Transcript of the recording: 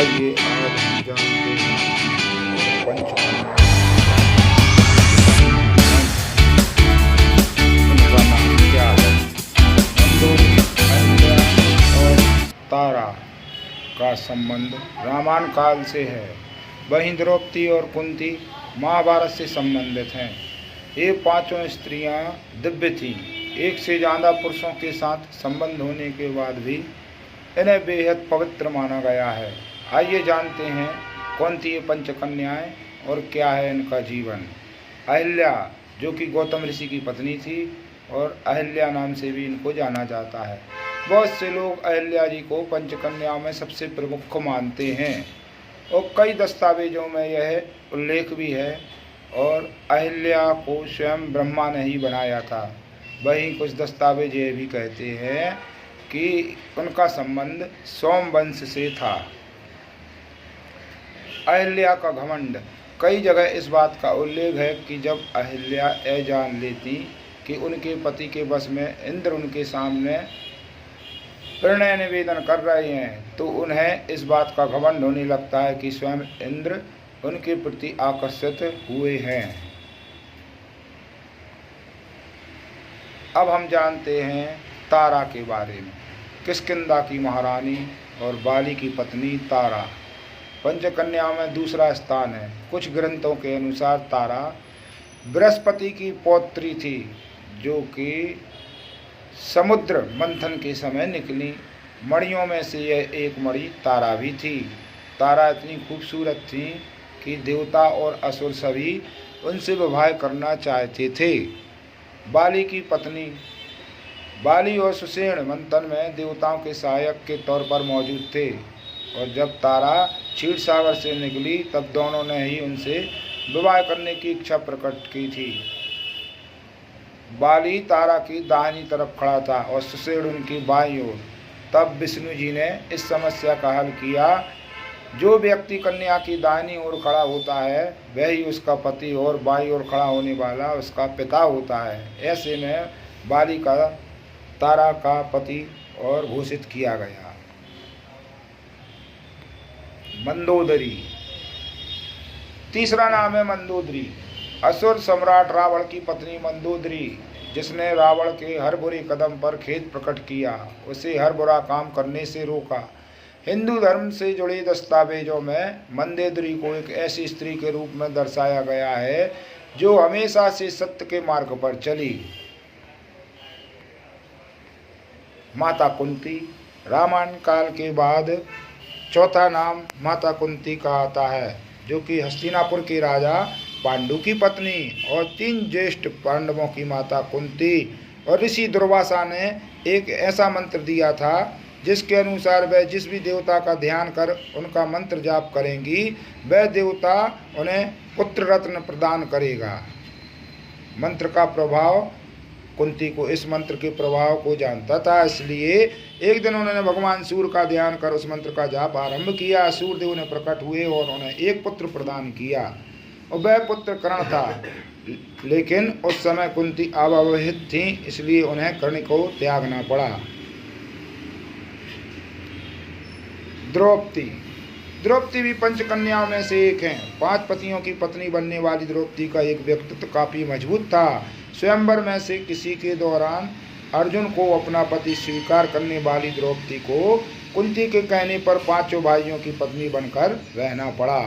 आइए आज हम जानते हैं पंचकन्या उनका नाम क्या है। मंदोदरी, अहिल्या और तारा का संबंध रामायण काल से है। वहीं द्रौपदी और कुंती महाभारत से संबंधित हैं। ये पांचों स्त्रियां दिव्य थीं। एक से ज़्यादा पुरुषों के साथ संबंध होने के बाद भी इन्हें बेहद पवित्र माना गया है। आइए जानते हैं कौन थी ये पंचकन्याएं और क्या है इनका जीवन। अहिल्या, जो कि गौतम ऋषि की पत्नी थी और अहिल्या नाम से भी इनको जाना जाता है। बहुत से लोग अहिल्या जी को पंचकन्याओं में सबसे प्रमुख मानते हैं और कई दस्तावेजों में यह उल्लेख भी है। और अहिल्या को स्वयं ब्रह्मा ने ही बनाया था। वहीं कुछ दस्तावेज ये भी कहते हैं कि उनका संबंध सोमवंश से था। अहिल्या का घमंड। कई जगह इस बात का उल्लेख है कि जब अहिल्या यह जान लेती कि उनके पति के वश में इंद्र उनके सामने प्रणय निवेदन कर रहे हैं तो उन्हें इस बात का घमंड होने लगता है कि स्वयं इंद्र उनके प्रति आकर्षित हुए हैं। अब हम जानते हैं तारा के बारे में। किष्किंधा की महारानी और बाली की पत्नी तारा पंचकन्याओं में दूसरा स्थान है। कुछ ग्रंथों के अनुसार तारा बृहस्पति की पौत्री थी, जो कि समुद्र मंथन के समय निकली मणियों में से यह एक मणि तारा भी थी। तारा इतनी खूबसूरत थी कि देवता और असुर सभी उनसे विवाह करना चाहते थे। बाली की पत्नी। बाली और सुषेण मंथन में देवताओं के सहायक के तौर पर मौजूद थे और जब तारा क्षीर सागर से निकली तब दोनों ने ही उनसे विवाह करने की इच्छा प्रकट की थी। बाली तारा की दाहिनी तरफ खड़ा था और सुषेण उनकी बाईं ओर। तब विष्णु जी ने इस समस्या का हल किया। जो व्यक्ति कन्या की दाहिनी ओर खड़ा होता है वह ही उसका पति और बाईं ओर खड़ा होने वाला उसका पिता होता है। ऐसे में बाली का तारा का पति और घोषित किया गया। मंदोदरी। तीसरा नाम है मंदोदरी। असुर सम्राट रावण की पत्नी मंदोदरी, जिसने रावण के हर बुरे कदम पर खेद प्रकट किया, उसे हर बुरा काम करने से रोका। हिंदू धर्म से जुड़े दस्तावेजों में मंदोदरी को एक ऐसी स्त्री के रूप में दर्शाया गया है जो हमेशा से सत्य के मार्ग पर चली। माता कुंती। रामायण काल के बाद चौथा नाम माता कुंती का आता है, जो कि हस्तिनापुर के राजा पांडु की पत्नी और 3 ज्येष्ठ पांडवों की माता कुंती। और ऋषि दुर्वासा ने एक ऐसा मंत्र दिया था जिसके अनुसार वह जिस भी देवता का ध्यान कर उनका मंत्र जाप करेंगी वह देवता उन्हें पुत्र रत्न प्रदान करेगा। मंत्र का प्रभाव, कुंती को इस मंत्र के प्रभाव को जानता था, इसलिए एक दिन उन्होंने भगवान सूर्य का ध्यान कर उस मंत्र का जाप आरंभ किया। सूर्यदेव उन्हें प्रकट हुए और उन्हें एक पुत्र प्रदान किया और वह पुत्र कर्ण था। लेकिन उस समय कुंती अविवाहित थी, इसलिए उन्हें कर्ण को त्यागना पड़ा। द्रौपदी। द्रौपदी भी पंचकन्याओं में से एक हैं। 5 पतियों की पत्नी बनने वाली द्रौपदी का एक व्यक्तित्व काफी मजबूत था। स्वयंवर में से किसी के दौरान अर्जुन को अपना पति स्वीकार करने वाली द्रौपदी को कुंती के कहने पर 5 भाइयों की पत्नी बनकर रहना पड़ा।